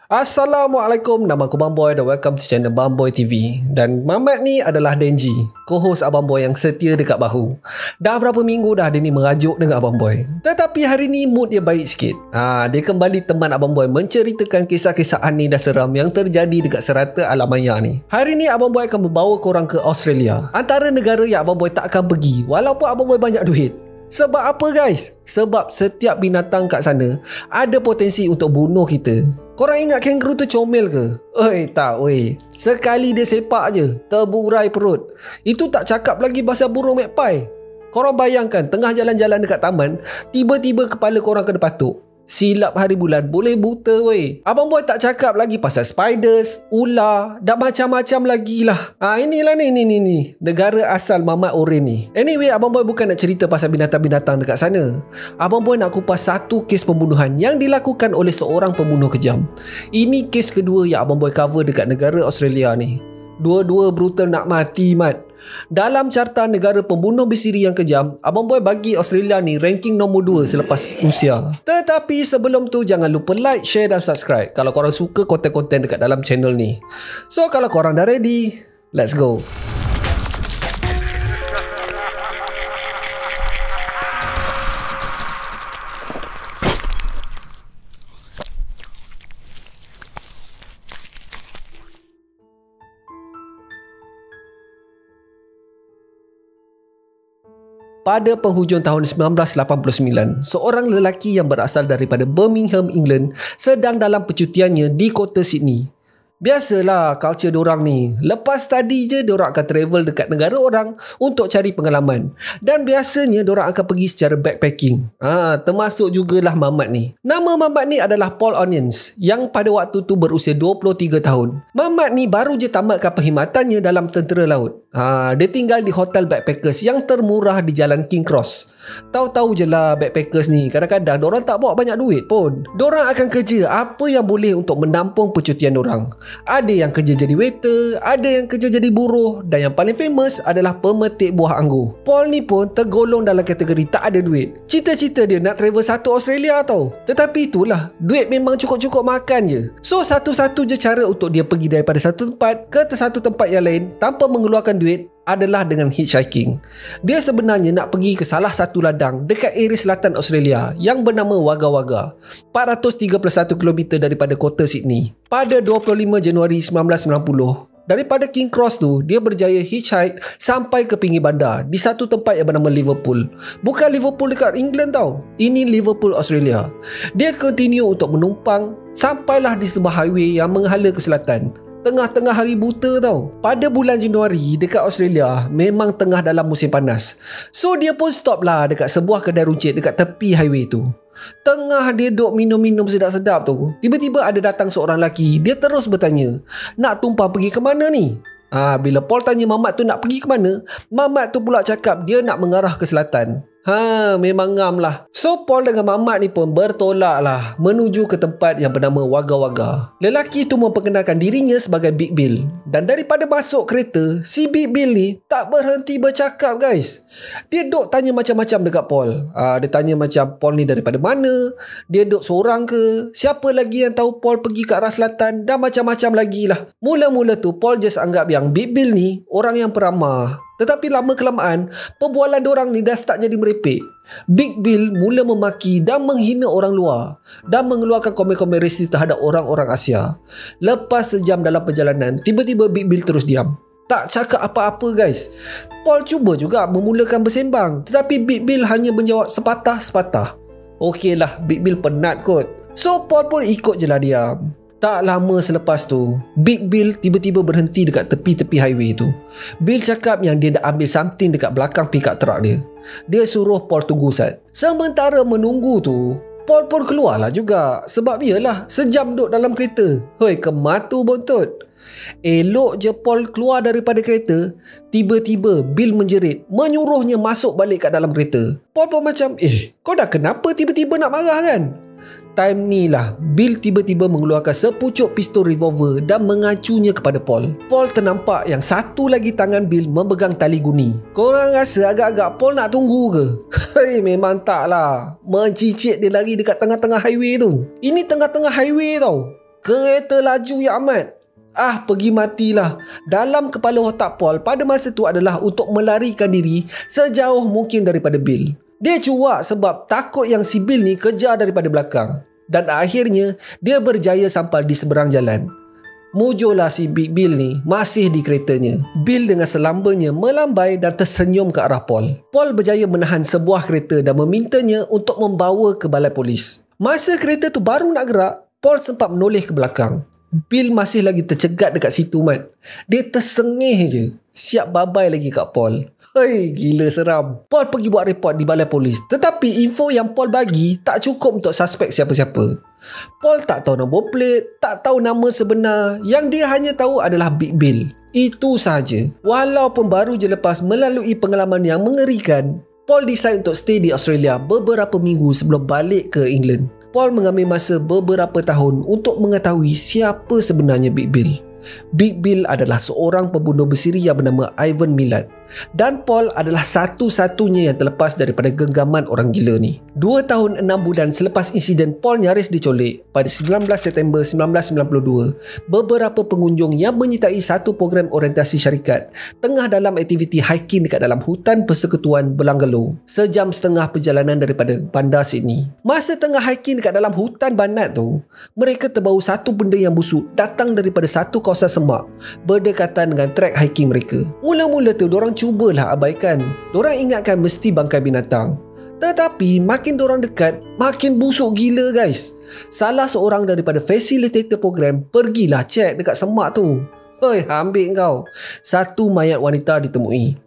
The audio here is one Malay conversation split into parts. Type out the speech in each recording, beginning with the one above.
Assalamualaikum, nama aku Bamboy dan welcome to channel Bamboy TV. Dan Mamat ni adalah Denji, co-host Abang Boy yang setia dekat bahu. Dah berapa minggu dah dia ni merajuk dengan Abang Boy. Tetapi hari ni mood dia baik sikit. Dia kembali teman Abang Boy menceritakan kisah-kisah aneh dan seram yang terjadi dekat serata alam maya ni. Hari ni Abang Boy akan membawa korang ke Australia, antara negara yang Abang Boy tak akan pergi walaupun Abang Boy banyak duit. Sebab apa guys? Sebab setiap binatang kat sana ada potensi untuk bunuh kita. Korang ingat kangaroo tu comel ke? Tak weh. Sekali dia sepak je, terburai perut. Itu tak cakap lagi pasal burung magpie. Korang bayangkan tengah jalan-jalan dekat taman, tiba-tiba kepala korang kena patuk. Silap hari bulan boleh buta weh. Abang Boy tak cakap lagi pasal spiders, ular dan macam-macam lagi lah. Inilah ni negara asal Mamat Oren ni. Anyway, Abang Boy bukan nak cerita pasal binatang-binatang dekat sana. Abang Boy nak kupas satu kes pembunuhan yang dilakukan oleh seorang pembunuh kejam. Ini kes kedua yang Abang Boy cover dekat negara Australia ni. Dua-dua brutal nak mati mat. Dalam carta negara pembunuh bersiri yang kejam, Abang Boy bagi Australia ni ranking nombor 2 selepas Rusia. Tetapi sebelum tu jangan lupa like, share dan subscribe kalau korang suka konten-konten dekat dalam channel ni. So kalau korang dah ready, let's go. Pada penghujung tahun 1989, seorang lelaki yang berasal daripada Birmingham, England sedang dalam percutiannya di kota Sydney. Biasalah culture diorang ni. Lepas study je diorang akan travel dekat negara orang untuk cari pengalaman. Dan biasanya diorang akan pergi secara backpacking. Termasuk jugalah Mamat ni. Nama Mamat ni adalah Paul Onions yang pada waktu tu berusia 23 tahun. Mamat ni baru je tamatkan perkhidmatannya dalam tentera laut. Dia tinggal di hotel backpackers yang termurah di Jalan King Cross. Tahu-tahu je lah backpackers ni, kadang-kadang diorang tak bawa banyak duit pun. Diorang akan kerja apa yang boleh untuk menampung percutian diorang. Ada yang kerja jadi waiter, ada yang kerja jadi buruh, dan yang paling famous adalah pemetik buah anggur. Paul ni pun tergolong dalam kategori tak ada duit. Cita-cita dia nak travel satu Australia tau. Tetapi itulah, duit memang cukup-cukup makan je. So satu-satu je cara untuk dia pergi daripada satu tempat ke satu tempat yang lain tanpa mengeluarkan duit adalah dengan hitchhiking. Dia sebenarnya nak pergi ke salah satu ladang dekat area selatan Australia yang bernama Wagga Wagga, 431 km daripada kota Sydney. Pada 25 Januari 1990, daripada King Cross tu, dia berjaya hitchhike sampai ke pinggir bandar di satu tempat yang bernama Liverpool. Bukan Liverpool dekat England tau. Ini Liverpool, Australia. Dia continue untuk menumpang sampailah di sebuah highway yang menghala ke selatan. Tengah-tengah hari buta tau. Pada bulan Januari dekat Australia memang tengah dalam musim panas. So dia pun stop lah dekat sebuah kedai runcit dekat tepi highway tu. Tengah dia duk minum-minum sedap-sedap tu, tiba-tiba ada datang seorang lelaki. Dia terus bertanya, nak tumpang pergi ke mana ni? Bila Paul tanya Mamat tu nak pergi ke mana, Mamat tu pula cakap dia nak mengarah ke selatan. Memang ngam lah. So Paul dengan Mamat ni pun bertolak lah menuju ke tempat yang bernama Wagga Wagga. Lelaki tu memperkenalkan dirinya sebagai Big Bill. Dan daripada masuk kereta, si Big Bill ni tak berhenti bercakap guys. Dia duk tanya macam-macam dekat Paul. Dia tanya macam Paul ni daripada mana, dia duk seorang ke, siapa lagi yang tahu Paul pergi ke arah selatan, dan macam-macam lagi lah. Mula-mula tu Paul just anggap yang Big Bill ni orang yang peramah. Tetapi lama-kelamaan, perbualan diorang ni dah start jadi merepek. Big Bill mula memaki dan menghina orang luar dan mengeluarkan komen-komen racist terhadap orang-orang Asia. Lepas sejam dalam perjalanan, tiba-tiba Big Bill terus diam. Tak cakap apa-apa guys. Paul cuba juga memulakan bersembang, tetapi Big Bill hanya menjawab sepatah-sepatah. Okeylah, Big Bill penat kot. So Paul pun ikut je lah diam. Tak lama selepas tu, Big Bill tiba-tiba berhenti dekat tepi-tepi highway tu. Bill cakap yang dia nak ambil something dekat belakang pickup truck dia. Dia suruh Paul tunggu sat. Sementara menunggu tu, Paul pun keluarlah juga. Sebab iyalah, sejam duduk dalam kereta. Hoi, kematu bontot. Elok je Paul keluar daripada kereta, tiba-tiba Bill menjerit, menyuruhnya masuk balik kat dalam kereta. Paul pun macam, kau dah kenapa tiba-tiba nak marah kan? Time ni lah Bill tiba-tiba mengeluarkan sepucuk pistol revolver dan mengacunya kepada Paul. Paul ternampak yang satu lagi tangan Bill memegang tali guni. Korang rasa agak-agak Paul nak tunggu ke? Memang tak lah. Mencicit dia lari dekat tengah-tengah highway tu. Ini tengah-tengah highway tau. Kereta laju ya amat. Pergi matilah. Dalam kepala otak Paul pada masa tu adalah untuk melarikan diri sejauh mungkin daripada Bill. Dia cuak sebab takut yang si Bill ni kejar daripada belakang. Dan akhirnya, dia berjaya sampai di seberang jalan. Mujurlah si Big Bill ni masih di keretanya. Bill dengan selambanya melambai dan tersenyum ke arah Paul. Paul berjaya menahan sebuah kereta dan memintanya untuk membawa ke balai polis. Masa kereta tu baru nak gerak, Paul sempat menoleh ke belakang. Bill masih lagi tercegat dekat situ, Mat. Dia tersengih je. Siap babai lagi kat Paul. Hei, gila seram. Paul pergi buat report di balai polis. Tetapi info yang Paul bagi tak cukup untuk suspek siapa-siapa. Paul tak tahu nombor plate, tak tahu nama sebenar. Yang dia hanya tahu adalah Big Bill. Itu sahaja. Walaupun baru je lepas melalui pengalaman yang mengerikan, Paul decide untuk stay di Australia beberapa minggu sebelum balik ke England. Paul mengambil masa beberapa tahun untuk mengetahui siapa sebenarnya Big Bill. Big Bill adalah seorang pembunuh bersiri yang bernama Ivan Milat. Dan Paul adalah satu-satunya yang terlepas daripada genggaman orang gila ni. 2 tahun 6 bulan selepas insiden Paul nyaris dicolek pada 19 September 1992, beberapa pengunjung yang menyertai satu program orientasi syarikat tengah dalam aktiviti hiking dekat dalam hutan persekutuan Belangelo, sejam setengah perjalanan daripada bandar Sydney. Masa tengah hiking dekat dalam hutan Banat tu, mereka terbau satu benda yang busuk datang daripada satu kawasan semak berdekatan dengan trek hiking mereka. Mula-mula tu diorang cubalah abaikan. Diorang ingatkan mesti bangkai binatang. Tetapi makin diorang dekat, makin busuk gila guys. Salah seorang daripada facilitator program pergilah cek dekat semak tu. Hei, ambil kau. Satu mayat wanita ditemui.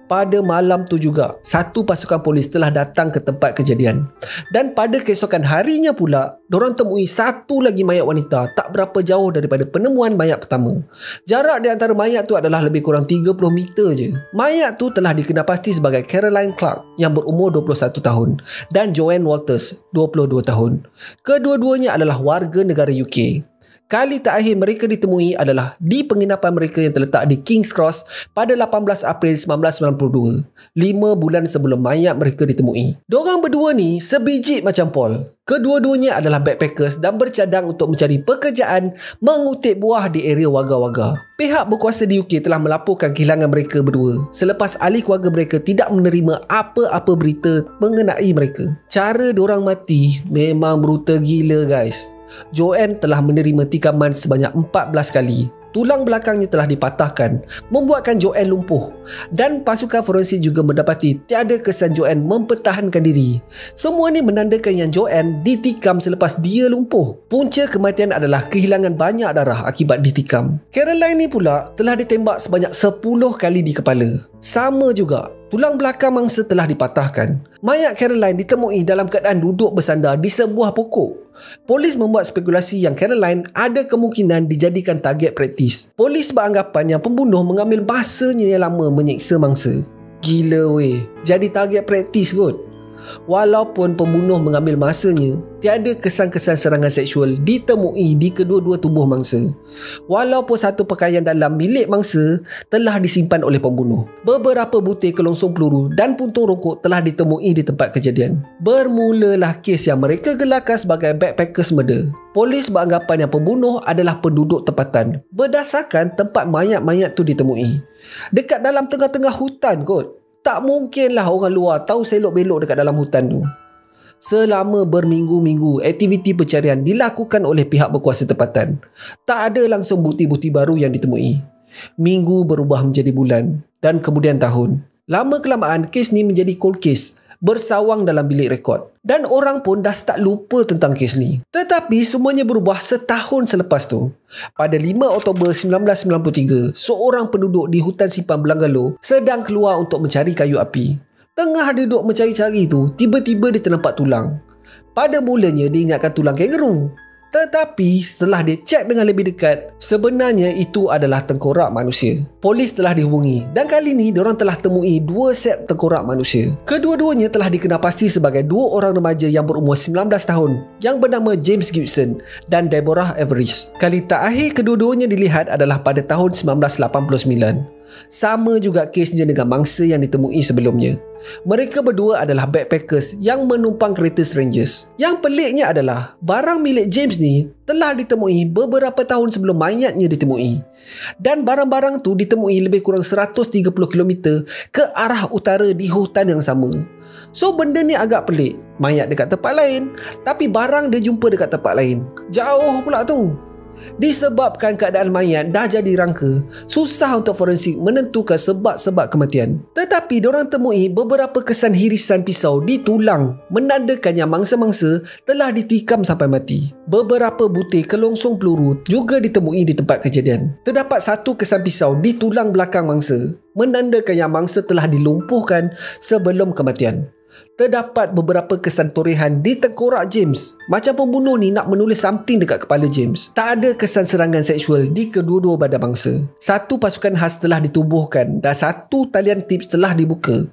Pada malam tu juga, satu pasukan polis telah datang ke tempat kejadian. Dan pada keesokan harinya pula, dorang temui satu lagi mayat wanita tak berapa jauh daripada penemuan mayat pertama. Jarak di antara mayat tu adalah lebih kurang 30 meter je. Mayat tu telah dikenalpasti sebagai Caroline Clark yang berumur 21 tahun dan Joanne Walters 22 tahun. Kedua-duanya adalah warga negara UK. Kali terakhir mereka ditemui adalah di penginapan mereka yang terletak di King's Cross pada 18 April 1992, 5 bulan sebelum mayat mereka ditemui. Diorang berdua ni sebiji macam Paul. Kedua-duanya adalah backpackers dan bercadang untuk mencari pekerjaan mengutip buah di area Wagga-Wagga. Pihak berkuasa di UK telah melaporkan kehilangan mereka berdua selepas ahli keluarga mereka tidak menerima apa-apa berita mengenai mereka. Cara diorang mati memang brutal gila guys. Joanne telah menerima tikaman sebanyak 14 kali. Tulang belakangnya telah dipatahkan, membuatkan Joanne lumpuh. Dan pasukan forensik juga mendapati tiada kesan Joanne mempertahankan diri. Semua ini menandakan yang Joanne ditikam selepas dia lumpuh. Punca kematian adalah kehilangan banyak darah akibat ditikam. Caroline ni pula telah ditembak sebanyak 10 kali di kepala. Sama juga, tulang belakang mangsa telah dipatahkan. Mayat Caroline ditemui dalam keadaan duduk bersandar di sebuah pokok. Polis membuat spekulasi yang Caroline ada kemungkinan dijadikan target praktis. Polis beranggapan yang pembunuh mengambil masanya yang lama menyiksa mangsa. Gila weh, jadi target praktis kot. Walaupun pembunuh mengambil masanya, tiada kesan-kesan serangan seksual ditemui di kedua-dua tubuh mangsa. Walaupun satu pakaian dalam milik mangsa telah disimpan oleh pembunuh. Beberapa butir kelongsong peluru dan puntung rongkok telah ditemui di tempat kejadian. Bermulalah kes yang mereka gelarkan sebagai backpackers murder. Polis beranggapan yang pembunuh adalah penduduk tempatan berdasarkan tempat mayat-mayat tu ditemui. Dekat dalam tengah-tengah hutan kot. Tak mungkinlah orang luar tahu selok-belok dekat dalam hutan tu. Selama berminggu-minggu, aktiviti pencarian dilakukan oleh pihak berkuasa tempatan. Tak ada langsung bukti-bukti baru yang ditemui. Minggu berubah menjadi bulan dan kemudian tahun. Lama-kelamaan, kes ni menjadi cold case, bersawang dalam bilik rekod. Dan orang pun dah start lupa tentang kes ni. Tetapi semuanya berubah setahun selepas tu. Pada 5 Oktober 1993, seorang penduduk di hutan simpan Belangalo sedang keluar untuk mencari kayu api. Tengah duduk mencari-cari tu, tiba-tiba dia ternampak tulang. Pada mulanya dia ingatkan tulang kangaroo. Tetapi setelah dia cek dengan lebih dekat, sebenarnya itu adalah tengkorak manusia. Polis telah dihubungi dan kali ni diorang telah temui 2 set tengkorak manusia. Kedua-duanya telah dikenal pasti sebagai 2 orang remaja yang berumur 19 tahun yang bernama James Gibson dan Deborah Everest. Kali terakhir kedua-duanya dilihat adalah pada tahun 1989. Sama juga kesnya dengan mangsa yang ditemui sebelumnya. Mereka berdua adalah backpackers yang menumpang kereta strangers. Yang peliknya adalah barang milik James ni telah ditemui beberapa tahun sebelum mayatnya ditemui. Dan barang-barang tu ditemui lebih kurang 130 km ke arah utara di hutan yang sama. So benda ni agak pelik. Mayat dekat tempat lain, tapi barang dia jumpa dekat tempat lain. Jauh pula tu. Disebabkan keadaan mayat dah jadi rangka, susah untuk forensik menentukan sebab-sebab kematian. Tetapi diorang temui beberapa kesan hirisan pisau di tulang, menandakan yang mangsa-mangsa telah ditikam sampai mati. Beberapa butir kelongsong peluru juga ditemui di tempat kejadian. Terdapat satu kesan pisau di tulang belakang mangsa, menandakan yang mangsa telah dilumpuhkan sebelum kematian. Terdapat beberapa kesan torehan di tengkorak James. Macam pembunuh ni nak menulis something dekat kepala James. Tak ada kesan serangan seksual di kedua-dua badan mangsa. Satu pasukan khas telah ditubuhkan dan satu talian tips telah dibuka.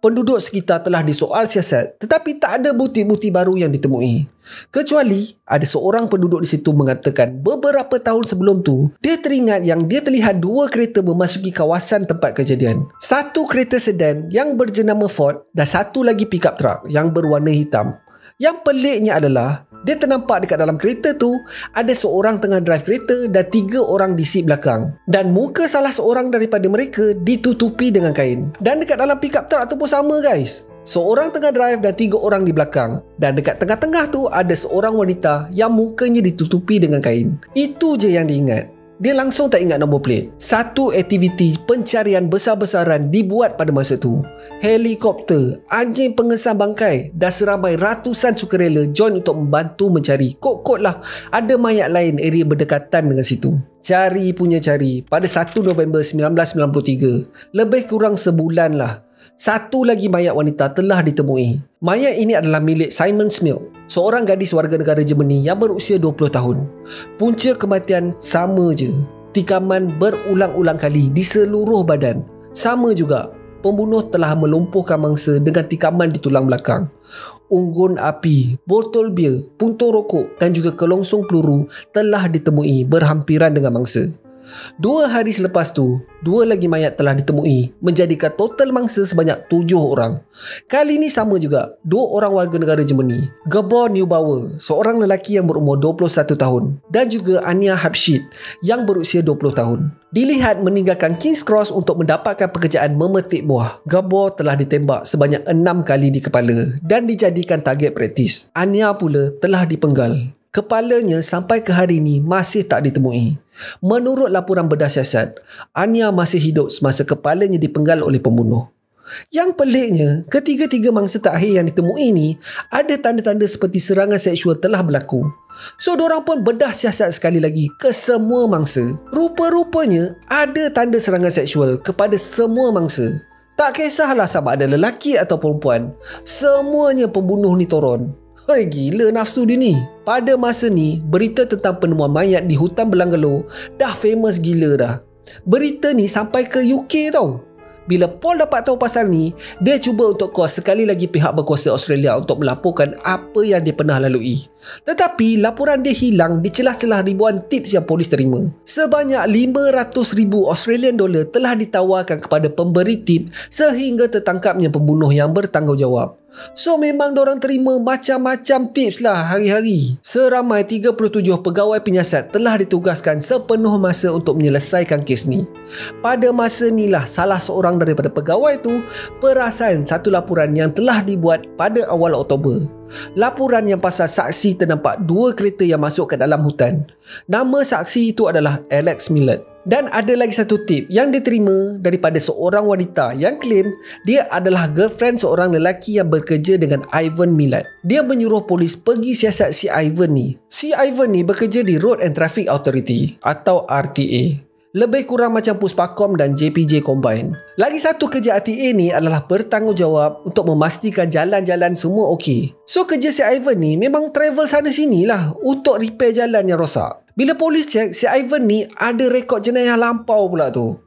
Penduduk sekitar telah disoal siasat, tetapi tak ada bukti-bukti baru yang ditemui. Kecuali ada seorang penduduk di situ mengatakan beberapa tahun sebelum tu, dia teringat yang dia terlihat dua kereta memasuki kawasan tempat kejadian. Satu kereta sedan yang berjenama Ford dan satu lagi pickup truck yang berwarna hitam. Yang peliknya adalah dia ternampak dekat dalam kereta tu ada seorang tengah drive kereta dan 3 orang di seat belakang. Dan muka salah seorang daripada mereka ditutupi dengan kain. Dan dekat dalam pickup truck tu pun sama guys. Seorang tengah drive dan 3 orang di belakang. Dan dekat tengah-tengah tu ada seorang wanita yang mukanya ditutupi dengan kain. Itu je yang diingat. Dia langsung tak ingat nombor plate. Satu aktiviti pencarian besar-besaran dibuat pada masa tu. Helikopter, anjing pengesan bangkai dan seramai ratusan sukarela join untuk membantu mencari. Kok-kok lah ada mayat lain area berdekatan dengan situ. Cari punya cari. Pada 1 November 1993, lebih kurang sebulan lah, satu lagi mayat wanita telah ditemui. Mayat ini adalah milik Simon Smith, seorang gadis warga negara Germany yang berusia 20 tahun. Punca kematian sama je. Tikaman berulang-ulang kali di seluruh badan. Sama juga, pembunuh telah melumpuhkan mangsa dengan tikaman di tulang belakang. Unggun api, botol bir, puntung rokok dan juga kelongsong peluru telah ditemui berhampiran dengan mangsa. 2 hari selepas tu, 2 lagi mayat telah ditemui, menjadikan total mangsa sebanyak 7 orang. Kali ni sama juga, 2 orang warga negara Germany. Gabor Neubauer, seorang lelaki yang berumur 21 tahun, dan juga Anja Habschied yang berusia 20 tahun. Dilihat meninggalkan King's Cross untuk mendapatkan pekerjaan memetik buah. Gabor telah ditembak sebanyak 6 kali di kepala dan dijadikan target praktis. Anja pula telah dipenggal. Kepalanya sampai ke hari ini masih tak ditemui. Menurut laporan bedah siasat, Anja masih hidup semasa kepalanya dipenggal oleh pembunuh. Yang peliknya, ketiga-tiga mangsa terakhir yang ditemui ni ada tanda-tanda seperti serangan seksual telah berlaku. So, diorang pun bedah siasat sekali lagi ke semua mangsa. Rupa-rupanya ada tanda serangan seksual kepada semua mangsa. Tak kisahlah sama ada lelaki atau perempuan, semuanya pembunuh ni turun. Hei, gila nafsu dia ni. Pada masa ni, berita tentang penemuan mayat di hutan Belangelo dah famous gila dah. Berita ni sampai ke UK tau. Bila Paul dapat tahu pasal ni, dia cuba untuk call sekali lagi pihak berkuasa Australia untuk melaporkan apa yang dia pernah lalui. Tetapi laporan dia hilang di celah-celah ribuan tips yang polis terima. Sebanyak 500,000 Australian dollar telah ditawarkan kepada pemberi tip sehingga tertangkapnya pembunuh yang bertanggungjawab. So memang diorang terima macam-macam tips lah hari-hari. Seramai 37 pegawai penyiasat telah ditugaskan sepenuh masa untuk menyelesaikan kes ni. Pada masa ni lah salah seorang daripada pegawai tu perasan satu laporan yang telah dibuat pada awal Oktober. Laporan yang pasal saksi ternampak 2 kereta yang masuk ke dalam hutan. Nama saksi itu adalah Alex Millett. Dan ada lagi satu tip yang diterima daripada seorang wanita yang klaim dia adalah girlfriend seorang lelaki yang bekerja dengan Ivan Millett. Dia menyuruh polis pergi siasat si Ivan ni. Si Ivan ni bekerja di Road and Traffic Authority atau RTA. Lebih kurang macam Puspakom dan JPJ combine. Lagi satu kerja RTA ni adalah bertanggungjawab untuk memastikan jalan-jalan semua okey. So kerja si Ivan ni memang travel sana sini lah untuk repair jalan yang rosak. Bila polis cek, si Ivan ni ada rekod jenayah lampau pula tu.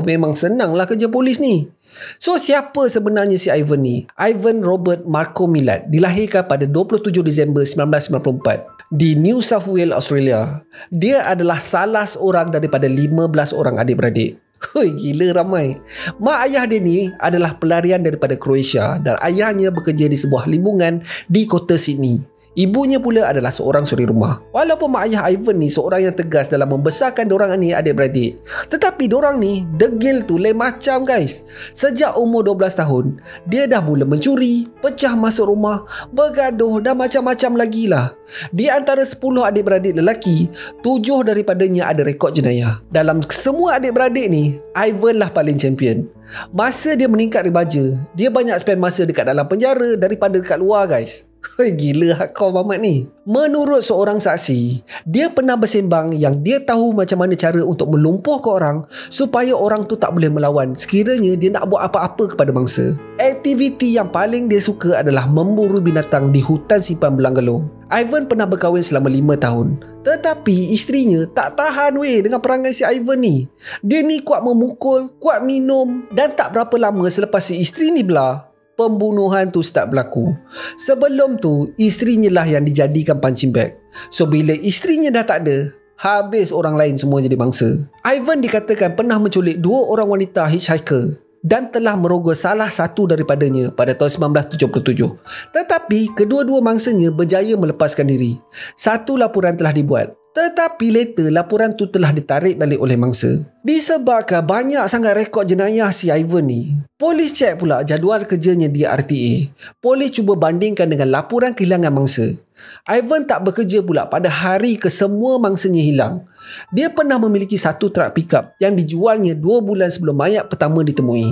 Memang senang lah kerja polis ni. So siapa sebenarnya si Ivan ni? Ivan Robert Marco Millett dilahirkan pada 27 Disember 1994 di New South Wales, Australia. Dia adalah salah seorang daripada 15 orang adik-beradik. Hui, gila ramai. Mak ayah dia ni adalah pelarian daripada Croatia dan ayahnya bekerja di sebuah limbungan di kota Sydney. Ibunya pula adalah seorang suri rumah. Walaupun mak ayah Ivan ni seorang yang tegas dalam membesarkan dorang ni adik-beradik, tetapi dorang ni degil tu lain macam guys. Sejak umur 12 tahun, dia dah mula mencuri, pecah masuk rumah, bergaduh dan macam-macam lagi lah. Di antara 10 adik-beradik lelaki, 7 daripadanya ada rekod jenayah. Dalam semua adik-beradik ni, Ivan lah paling champion. Masa dia meningkat remaja, dia banyak spend masa dekat dalam penjara daripada dekat luar guys. Gila hardcore mamat ni. Menurut seorang saksi, dia pernah bersembang yang dia tahu macam mana cara untuk melumpuhkan orang supaya orang tu tak boleh melawan sekiranya dia nak buat apa-apa kepada mangsa. Aktiviti yang paling dia suka adalah memburu binatang di hutan simpan Belanglo. Ivan pernah berkahwin selama 5 tahun. Tetapi isterinya tak tahan dengan perangai si Ivan ni. Dia ni kuat memukul, kuat minum dan tak berapa lama selepas si isteri ni belah, pembunuhan tu start berlaku. Sebelum tu, isterinya lah yang dijadikan punching bag. So, bila isterinya dah tak ada, habis orang lain semua jadi mangsa. Ivan dikatakan pernah menculik 2 orang wanita hitchhiker dan telah merogoh salah satu daripadanya pada tahun 1977. Tetapi, kedua-dua mangsanya berjaya melepaskan diri. Satu laporan telah dibuat. Tetapi later laporan tu telah ditarik balik oleh mangsa. Disebabkan banyak sangat rekod jenayah si Ivan ni, polis cek pula jadual kerjanya di RTA. Polis cuba bandingkan dengan laporan kehilangan mangsa. Ivan tak bekerja pula pada hari kesemua mangsanya hilang. Dia pernah memiliki satu truk pickup yang dijualnya 2 bulan sebelum mayat pertama ditemui.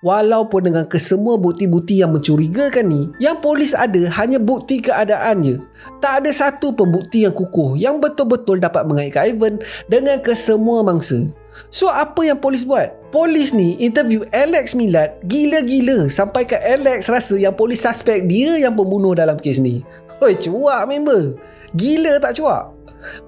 Walaupun dengan kesemua bukti-bukti yang mencurigakan ni, yang polis ada hanya bukti keadaan je. Tak ada satu pun bukti yang kukuh yang betul-betul dapat mengaitkan Ivan dengan kesemua mangsa. So apa yang polis buat? Polis ni interview Alex Milad gila-gila sampai ke Alex rasa yang polis suspek dia yang pembunuh dalam kes ni. Hoi, cuak member. Gila tak cuak?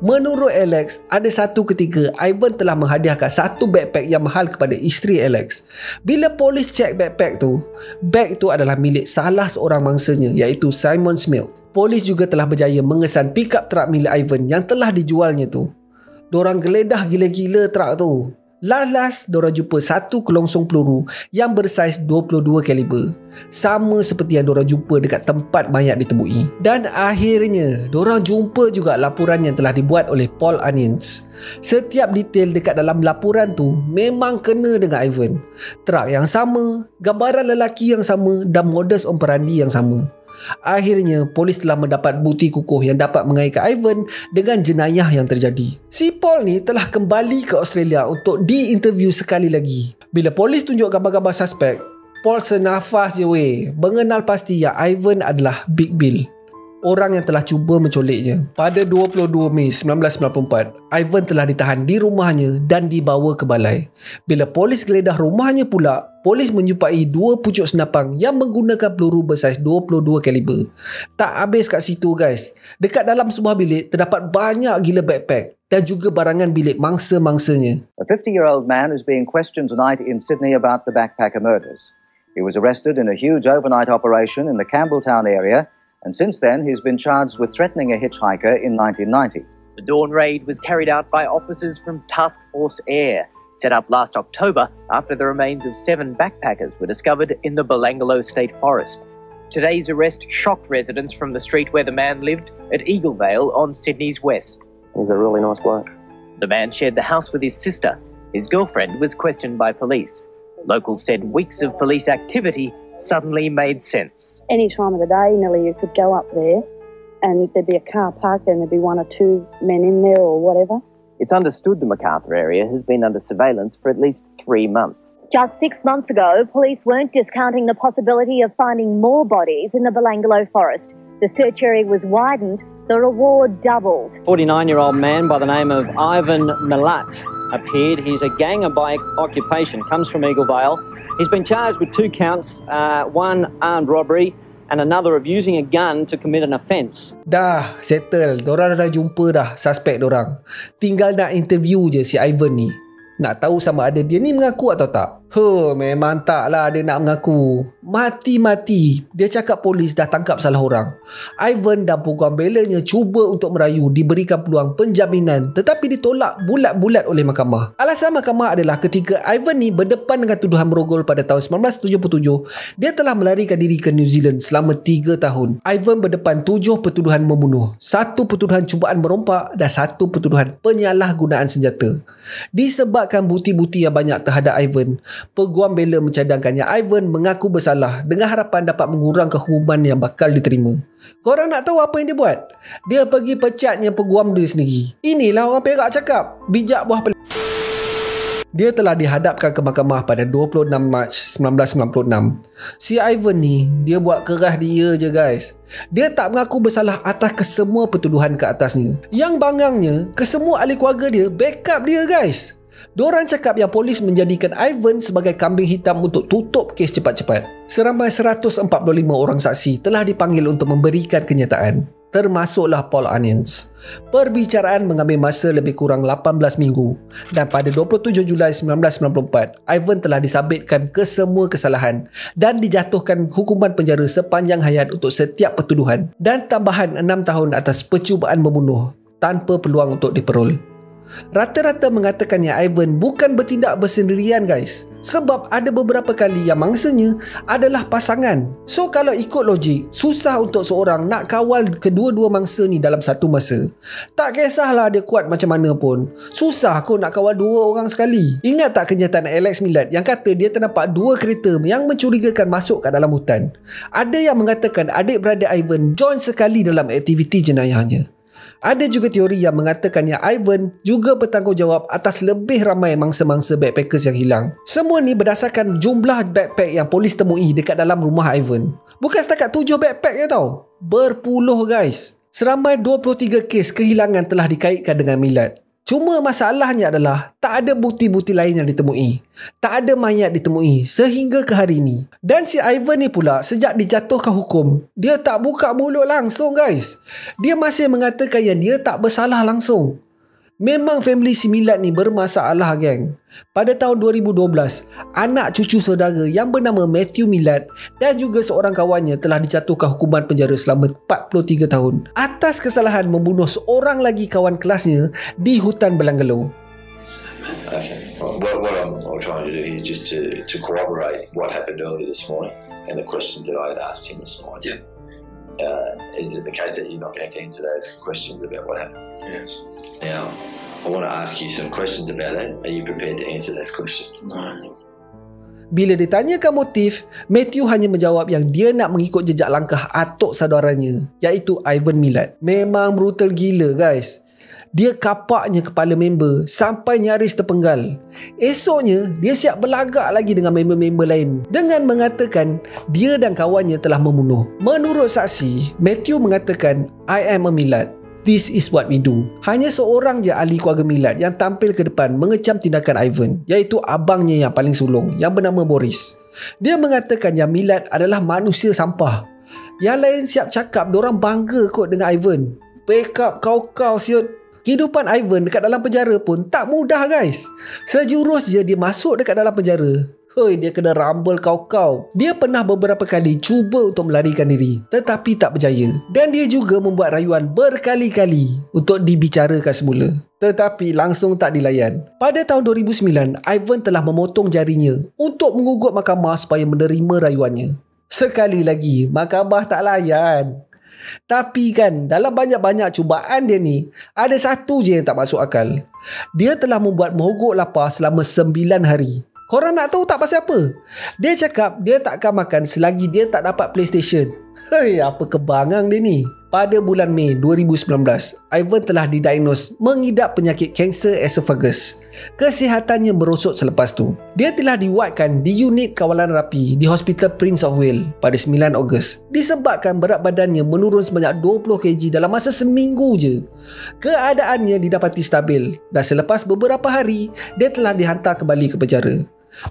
Menurut Alex, ada satu ketika Ivan telah menghadiahkan satu backpack yang mahal kepada isteri Alex. Bila polis cek backpack tu, bag tu adalah milik salah seorang mangsanya iaitu Simon Smith. Polis juga telah berjaya mengesan pickup truck milik Ivan yang telah dijualnya tu. Dorang geledah gila-gila truck tu. Last, diorang jumpa satu kelongsong peluru yang bersaiz 22 kaliber. Sama seperti yang diorang jumpa dekat tempat mayat ditemui. Dan akhirnya, diorang jumpa juga laporan yang telah dibuat oleh Paul Onions. Setiap detail dekat dalam laporan tu memang kena dengan Ivan. Truk yang sama, gambaran lelaki yang sama dan modus operandi yang sama. Akhirnya, polis telah mendapat bukti kukuh yang dapat mengaitkan Ivan dengan jenayah yang terjadi. Si Paul ni telah kembali ke Australia untuk diinterview sekali lagi. Bila polis tunjuk gambar-gambar suspek, Paul senafas je mengenal pasti yang Ivan adalah Big Bill, orang yang telah cuba menculiknya. Pada 22 Mei 1994, Ivan telah ditahan di rumahnya dan dibawa ke balai. Bila polis geledah rumahnya pula, polis menjumpai 2 pucuk senapang yang menggunakan peluru bersaiz 22 kaliber. Tak habis kat situ guys. Dekat dalam sebuah bilik terdapat banyak gila backpack dan juga barangan bilik mangsa-mangsanya. A 50-year-old man is being questioned tonight in Sydney about the backpacker murders. He was arrested in a huge overnight operation in the Campbelltown area, and since then he's been charged with threatening a hitchhiker in 1990. The dawn raid was carried out by officers from Task Force Air, set up last October after the remains of 7 backpackers were discovered in the Belanglo State Forest. Today's arrest shocked residents from the street where the man lived at Eaglevale on Sydney's west. He's a really nice bloke. The man shared the house with his sister. His girlfriend was questioned by police. Locals said weeks of police activity suddenly made sense. Any time of the day, nearly you could go up there and there'd be a car parked and there'd be 1 or 2 men in there or whatever. It's understood the MacArthur area has been under surveillance for at least 3 months. Just 6 months ago, police weren't discounting the possibility of finding more bodies in the Belanglo forest. The search area was widened, the reward doubled. 49-year-old man by the name of Ivan Milat appeared. He's a ganger by occupation, comes from Eaglevale. He's been charged with 2 counts, 1 armed robbery and another of using a gun to commit an offence. Dah settle, dorang dah jumpa dah suspek dorang. Tinggal nak interview je si Ivan ni. Nak tahu sama ada dia ni mengaku atau tak. Memang taklah dia nak mengaku. Mati-mati dia cakap polis dah tangkap salah orang. Ivan dan peguam belanya cuba untuk merayu diberikan peluang penjaminan, tetapi ditolak bulat-bulat oleh mahkamah. Alasan mahkamah adalah ketika Ivan ni berdepan dengan tuduhan merogol pada tahun 1977, dia telah melarikan diri ke New Zealand selama 3 tahun. Ivan berdepan 7 pertuduhan membunuh, 1 pertuduhan cubaan merompak dan 1 pertuduhan penyalahgunaan senjata. Disebabkan bukti-bukti yang banyak terhadap Ivan, peguam bela mencadangkannya Ivan mengaku bersalah dengan harapan dapat mengurangkan hukuman yang bakal diterima. Korang nak tahu apa yang dia buat? Dia pergi pecatnya peguam dia sendiri. Inilah orang Perak cakap, bijak buah pelik. Dia telah dihadapkan ke mahkamah pada 26 Mac 1996. Si Ivan ni, dia buat kerah dia je guys. Dia tak mengaku bersalah atas kesemua pertuduhan ke atasnya. Yang bangangnya, kesemua ahli keluarga dia backup dia guys. Diorang cakap yang polis menjadikan Ivan sebagai kambing hitam untuk tutup kes cepat-cepat. Seramai 145 orang saksi telah dipanggil untuk memberikan kenyataan, termasuklah Paul Onions. Perbicaraan mengambil masa lebih kurang 18 minggu dan pada 27 Julai 1994, Ivan telah disabitkan kesemua kesalahan dan dijatuhkan hukuman penjara sepanjang hayat untuk setiap pertuduhan dan tambahan 6 tahun atas percubaan membunuh tanpa peluang untuk diperol. Rata-rata mengatakannya Ivan bukan bertindak bersendirian guys, sebab ada beberapa kali yang mangsanya adalah pasangan. So kalau ikut logik, susah untuk seorang nak kawal kedua-dua mangsa ni dalam satu masa. Tak kisahlah dia kuat macam mana pun, susah kot nak kawal 2 orang sekali. Ingat tak kenyataan Alex Millard yang kata dia ternampak 2 kereta yang mencurigakan masuk ke dalam hutan? Ada yang mengatakan adik-beradik Ivan join sekali dalam aktiviti jenayahnya. Ada juga teori yang mengatakannya Ivan juga bertanggungjawab atas lebih ramai mangsa-mangsa backpackers yang hilang. Semua ni berdasarkan jumlah backpack yang polis temui dekat dalam rumah Ivan. Bukan setakat 7 backpack je tau, berpuluh guys. Seramai 23 kes kehilangan telah dikaitkan dengan Millard. Cuma masalahnya adalah tak ada bukti-bukti lain yang ditemui. Tak ada mayat ditemui sehingga ke hari ini. Dan si Ivan ni pula sejak dijatuhkan hukum, dia tak buka mulut langsung guys. Dia masih mengatakan yang dia tak bersalah langsung. Memang family si Millard ni bermasalah geng. Pada tahun 2012, anak cucu saudara yang bernama Matthew Millard dan juga seorang kawannya telah dijatuhkan hukuman penjara selama 43 tahun atas kesalahan membunuh seorang lagi kawan kelasnya di hutan Belangelo. Okay. What I'm trying to do here is just to corroborate what happened earlier this morning and the questions that I had asked him this morning. Is it the case that you're not going to answer those questions about what happened? Yes. Now, I want to ask you some questions about that. Are you prepared to answer those questions? No. Bila ditanyakan motif, Matthew hanya menjawab yang dia nak mengikut jejak langkah atuk saudaranya, iaitu Ivan Millard. Memang brutal gila guys. Dia kapaknya kepala member sampai nyaris terpenggal. Esoknya, dia siap berlagak lagi dengan member-member lain dengan mengatakan dia dan kawannya telah membunuh. Menurut saksi, Matthew mengatakan, I am a Millard. This is what we do. Hanya seorang je ahli keluarga Millard yang tampil ke depan mengecam tindakan Ivan, iaitu abangnya yang paling sulung yang bernama Boris. Dia mengatakan yang Millard adalah manusia sampah. Yang lain siap cakap diorang bangga kot dengan Ivan. Backup kau-kau siut. Kehidupan Ivan dekat dalam penjara pun tak mudah guys. Sejurus je dia masuk dekat dalam penjara, dia kena rambel kau-kau. Dia pernah beberapa kali cuba untuk melarikan diri, tetapi tak berjaya. Dan dia juga membuat rayuan berkali-kali untuk dibicarakan semula, tetapi langsung tak dilayan. Pada tahun 2009, Ivan telah memotong jarinya untuk mengugut mahkamah supaya menerima rayuannya. Sekali lagi, mahkamah tak layan. Tapi kan dalam banyak-banyak cubaan dia ni, ada satu je yang tak masuk akal. Dia telah membuat mogok lapar selama 9 hari. Korang nak tahu tak pasal apa? Dia cakap dia tak akan makan selagi dia tak dapat PlayStation. Apa kebangang dia ni? Pada bulan Mei 2019, Ivan telah didiagnos mengidap penyakit kanser esophagus. Kesihatannya merosot selepas tu. Dia telah diwatkan di unit kawalan rapi di Hospital Prince of Wales pada 9 Ogos disebabkan berat badannya menurun sebanyak 20 kg dalam masa seminggu je. Keadaannya didapati stabil dan selepas beberapa hari, dia telah dihantar kembali ke penjara.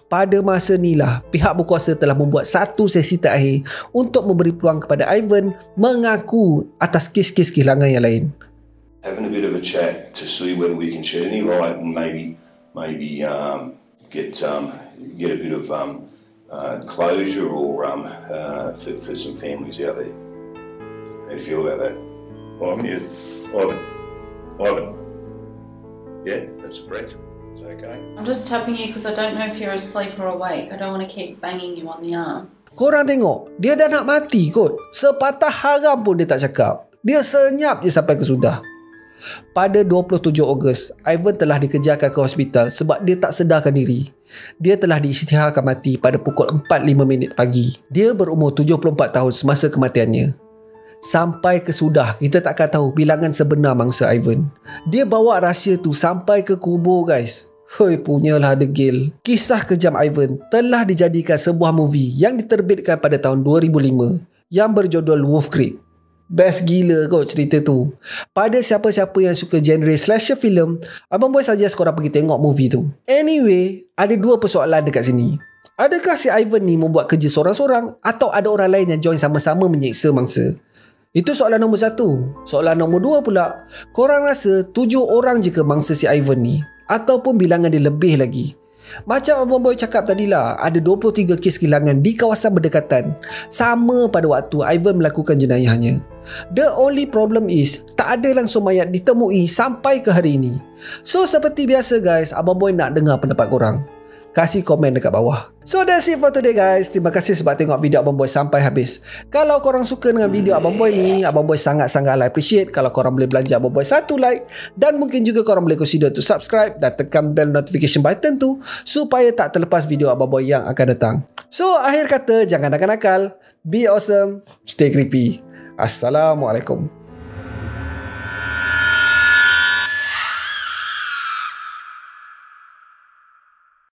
Pada masa inilah, pihak berkuasa telah membuat satu sesi terakhir untuk memberi peluang kepada Ivan mengaku atas kes-kes kehilangan yang lain. Having a bit of a chat to see whether we can shed any light and maybe get get a bit of closure or for some families out there. How do you feel about that? Ivan. Yeah, that's a breath. It's okay. I'm just tapping you because I don't know if you're asleep or awake. I don't want to keep banging you on the arm. Korang tengok, dia dah nak mati kot. Sepatah haram pun dia tak cakap. Dia senyap je sampai kesudah. Pada 27 Ogos, Ivan telah dikejarkan ke hospital sebab dia tak sedarkan diri. Dia telah diisytiharkan mati pada pukul 4.05 pagi. Dia berumur 74 tahun semasa kematiannya. Sampai kesudah, kita tak akan tahu bilangan sebenar mangsa Ivan. Dia bawa rahsia tu sampai ke kubur, guys. Hoi, punyalah degil. Kisah kejam Ivan telah dijadikan sebuah movie yang diterbitkan pada tahun 2005 yang berjudul Wolf Creek. Best gila kot cerita tu. Pada siapa-siapa yang suka genre slasher film, Abang Boy suggest korang pergi tengok movie tu. Anyway, ada dua persoalan dekat sini. Adakah si Ivan ni membuat kerja sorang-sorang atau ada orang lain yang join sama-sama menyeksa mangsa? Itu soalan nombor 1. Soalan nombor 2 pula, korang rasa 7 orang je ke mangsa si Ivan ni? Ataupun bilangan dia lebih lagi? Macam Abang Boy cakap tadilah, ada 23 kes kehilangan di kawasan berdekatan sama pada waktu Ivan melakukan jenayahnya. The only problem is, tak ada langsung mayat ditemui sampai ke hari ini. So seperti biasa guys, Abang Boy nak dengar pendapat korang. Kasih komen dekat bawah. So that's it for today guys. Terima kasih sebab tengok video Abang Boy sampai habis. Kalau korang suka dengan video Abang Boy ni, Abang Boy sangat-sangat appreciate kalau korang boleh belanja Abang Boy 1 like. Dan mungkin juga korang boleh consider to subscribe dan tekan bell notification button tu supaya tak terlepas video Abang Boy yang akan datang. So akhir kata, jangan nakal-nakal, be awesome, stay creepy. Assalamualaikum.